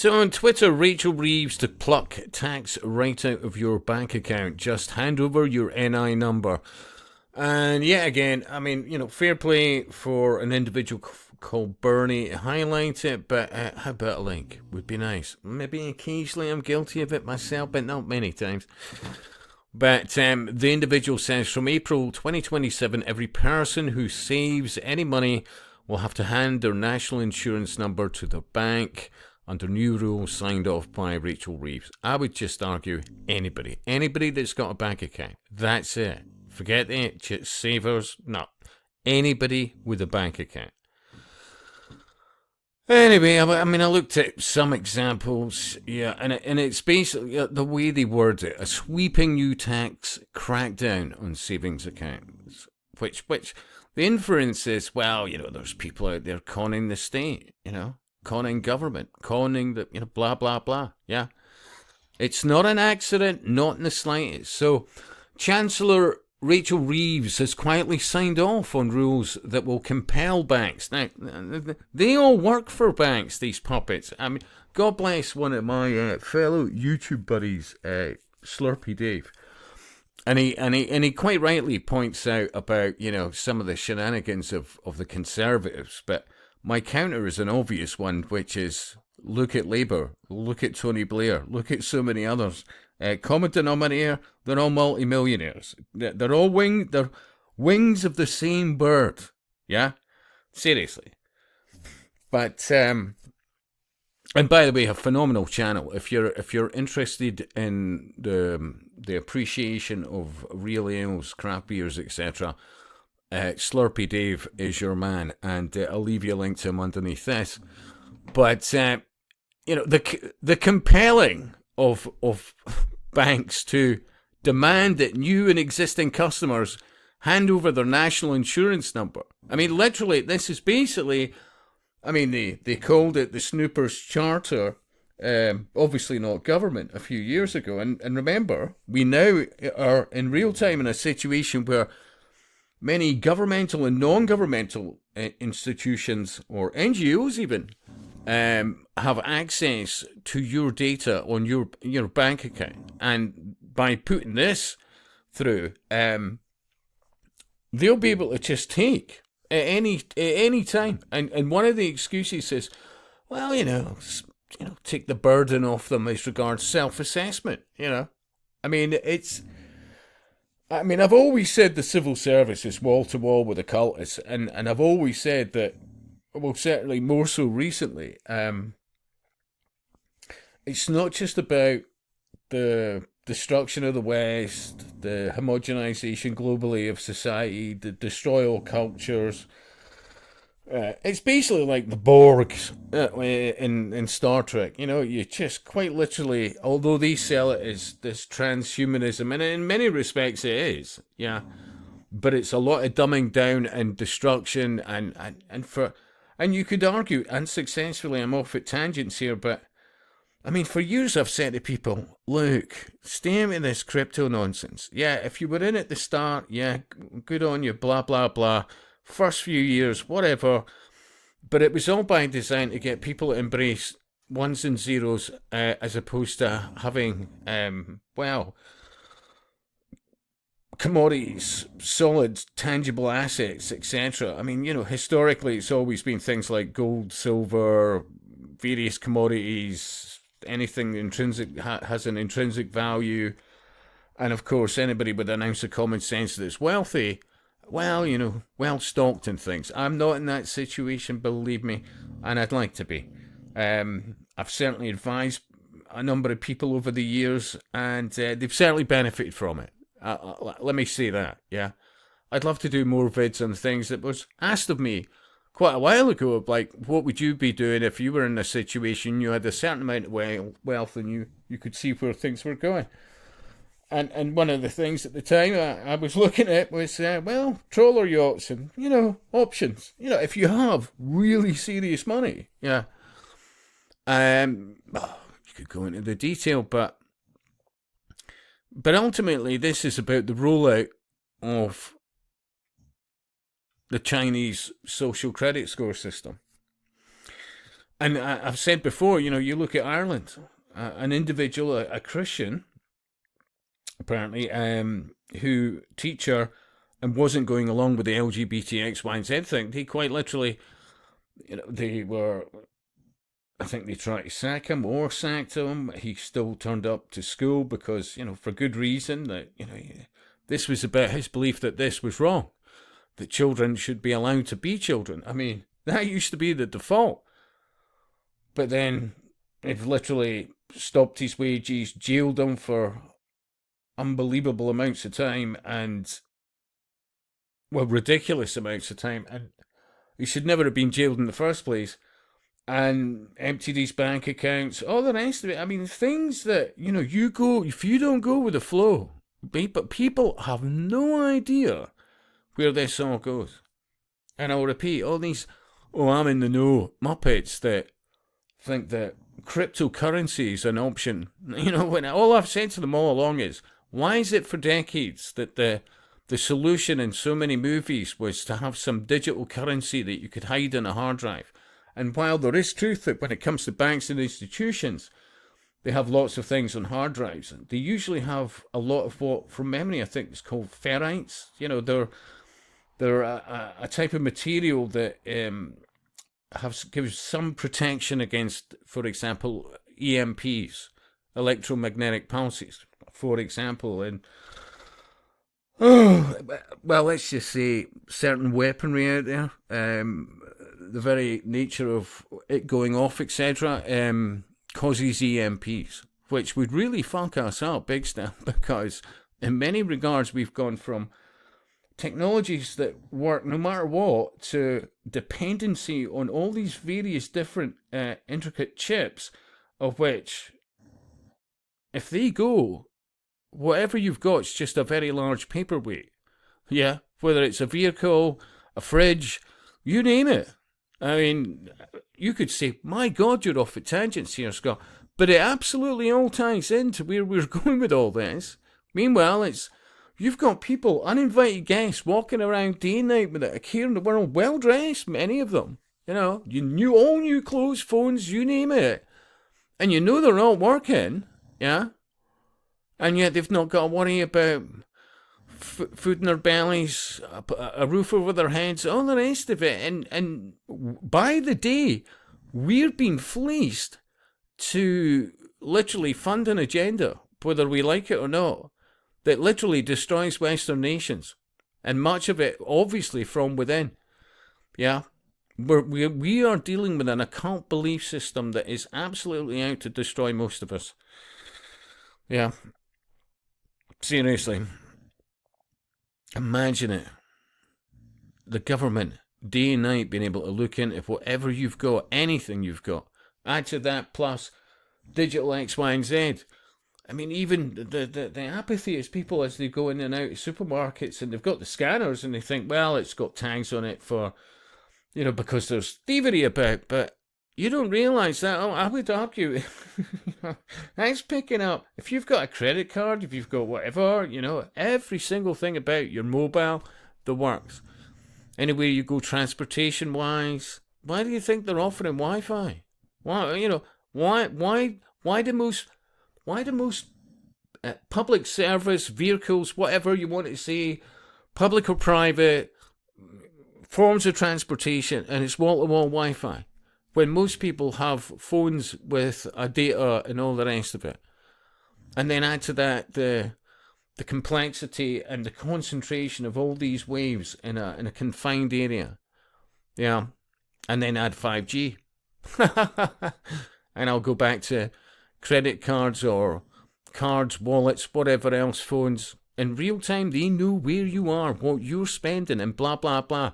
So on Twitter, Rachel Reeves to pluck tax right out of your bank account. Just hand over your NI number. And yet again, I mean, fair play for an individual called Bernie to highlight it, but how about a link? Would be nice. Maybe occasionally I'm guilty of it myself, but not many times. But the individual says, from April 2027, every person who saves any money will have to hand their national insurance number to their bank under new rules signed off by Rachel Reeves. I would just argue anybody that's got a bank account. That's it. Forget the savers. No. Anybody with a bank account. Anyway, I mean, I looked at some examples, and it's basically the way they word it: a sweeping new tax crackdown on savings accounts. Which the inference is, well, there's people out there conning the state, conning government, conning the, blah blah blah. Yeah, it's not an accident, not in the slightest. So, Chancellor Rachel Reeves has quietly signed off on rules that will compel banks. Now, they all work for banks, these puppets. I mean, God bless one of my fellow YouTube buddies, Slurpy Dave. And he quite rightly points out about, some of the shenanigans of the Conservatives. But my counter is an obvious one, which is, look at Labour, look at Tony Blair, look at so many others. Common denominator, they're all multi-millionaires. They're all wings of the same bird. Yeah? Seriously. But, and by the way, a phenomenal channel. If you're interested in the appreciation of real ales, craft beers, etc., Slurpy Dave is your man, and I'll leave you a link to him underneath this. But, the compelling of banks to demand that new and existing customers hand over their national insurance number. I mean, literally, this is basically, they called it the Snoopers Charter, obviously not government, a few years ago. And remember, we now are in real time in a situation where many governmental and non-governmental institutions, or NGOs even, have access to your data on your bank account, and by putting this through, they'll be able to just take at any time. And one of the excuses is, well, take the burden off them as regards self-assessment. I've always said the civil service is wall to wall with occultists, and I've always said that. Well, certainly more so recently. It's not just about the destruction of the West, the homogenization globally of society, the destroy all cultures. It's basically like the Borg in Star Trek. You just quite literally, although they sell it as this transhumanism, and in many respects it is, yeah. But it's a lot of dumbing down and destruction, and you could argue, unsuccessfully, I'm off at tangents here, but, for years I've said to people, look, stay out of this crypto nonsense. Yeah, if you were in at the start, yeah, good on you, blah, blah, blah. First few years, whatever. But it was all by design to get people to embrace ones and zeros, as opposed to having, commodities, solid, tangible assets, etc. Historically, it's always been things like gold, silver, various commodities, anything intrinsic has an intrinsic value, and of course, anybody with an ounce of common sense that's wealthy, well, well-stocked and things. I'm not in that situation, believe me, and I'd like to be. I've certainly advised a number of people over the years, and they've certainly benefited from it. Let me say that, yeah. I'd love to do more vids on things that was asked of me quite a while ago, like, what would you be doing if you were in a situation you had a certain amount of wealth and you could see where things were going. And one of the things at the time I was looking at was, trawler yachts and, options. If you have really serious money, yeah. You could go into the detail, but ultimately, this is about the rollout of the Chinese social credit score system. And I've said before, you look at Ireland, an individual, a Christian, apparently, who teacher and wasn't going along with the LGBT X, Y, and Z thing. He quite literally, they were, I think they tried to sack him or sacked him. He still turned up to school because, for good reason, that, this was about his belief that this was wrong, that children should be allowed to be children. I mean, that used to be the default. But then they've literally stopped his wages, jailed him for unbelievable amounts of time and, well, ridiculous amounts of time. And he should never have been jailed in the first place. And emptied his bank accounts, all the rest of it. I mean, things that, if you don't go with the flow, but people have no idea where this all goes. And I'll repeat, all these, I'm in the know Muppets that think that cryptocurrency is an option. When all I've said to them all along is, why is it for decades that the solution in so many movies was to have some digital currency that you could hide in a hard drive? And while there is truth that when it comes to banks and institutions, they have lots of things on hard drives, they usually have a lot of what, from memory, I think is called ferrites. They're a type of material that gives some protection against, for example, EMPs, electromagnetic pulses, for example, and well, let's just say certain weaponry out there, the very nature of it going off, etc., causes EMPs, which would really fuck us up big style, because in many regards we've gone from technologies that work no matter what to dependency on all these various different intricate chips, of which, if they go, whatever you've got is just a very large paperweight. Yeah, whether it's a vehicle, a fridge, you name it. I mean, you could say, my God, you're off at tangents here, Scott. But it absolutely all ties into where we're going with all this. Meanwhile, you've got people, uninvited guests, walking around day and night without a care in the world, well dressed, many of them. All new clothes, phones, you name it. And they're all working, yeah? And yet they've not got to worry about food in their bellies, a roof over their heads, all the rest of it. And by the day, we're being fleeced to literally fund an agenda, whether we like it or not, that literally destroys Western nations. And much of it, obviously, from within. Yeah. We are dealing with an occult belief system that is absolutely out to destroy most of us. Yeah. Seriously. Imagine it. The government, day and night, being able to look into whatever you've got, anything you've got. Add to that plus digital X, Y, and Z. I mean, even the apathy is people as they go in and out of supermarkets and they've got the scanners and they think, well, it's got tags on it for, because there's thievery about, but you don't realise that. I would argue that's picking up. If you've got a credit card, if you've got whatever, every single thing about your mobile, the works. Anywhere you go transportation-wise, why do you think they're offering Wi-Fi? Why, why do most public service vehicles, whatever you want to say, public or private, forms of transportation, and it's wall-to-wall Wi-Fi, when most people have phones with a data and all the rest of it? And then add to that the complexity and the concentration of all these waves in a confined area. Yeah. And then add 5G. And I'll go back to credit cards or cards, wallets, whatever else, phones. In real time, they know where you are, what you're spending, and blah, blah, blah.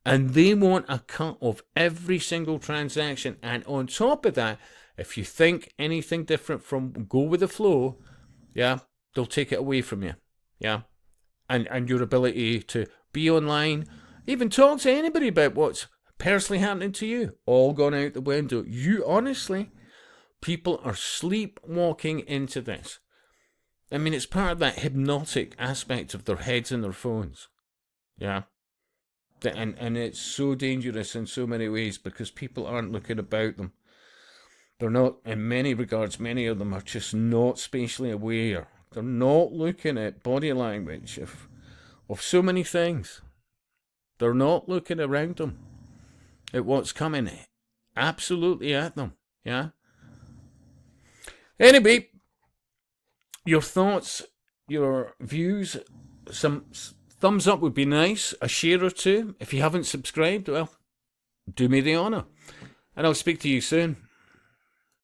And they want a cut of every single transaction. And on top of that, if you think anything different from go with the flow, yeah, they'll take it away from you. Yeah. And your ability to be online, even talk to anybody about what's personally happening to you, all gone out the window. Honestly, people are sleepwalking into this. I mean, it's part of that hypnotic aspect of their heads and their phones. Yeah. And it's so dangerous in so many ways because people aren't looking about them. They're not, in many regards, many of them are just not spatially aware. They're not looking at body language of so many things. They're not looking around them at what's coming absolutely at them. Yeah. Anyway, your thoughts, your views, some thumbs up would be nice. A share or two. If you haven't subscribed, well, do me the honour. And I'll speak to you soon.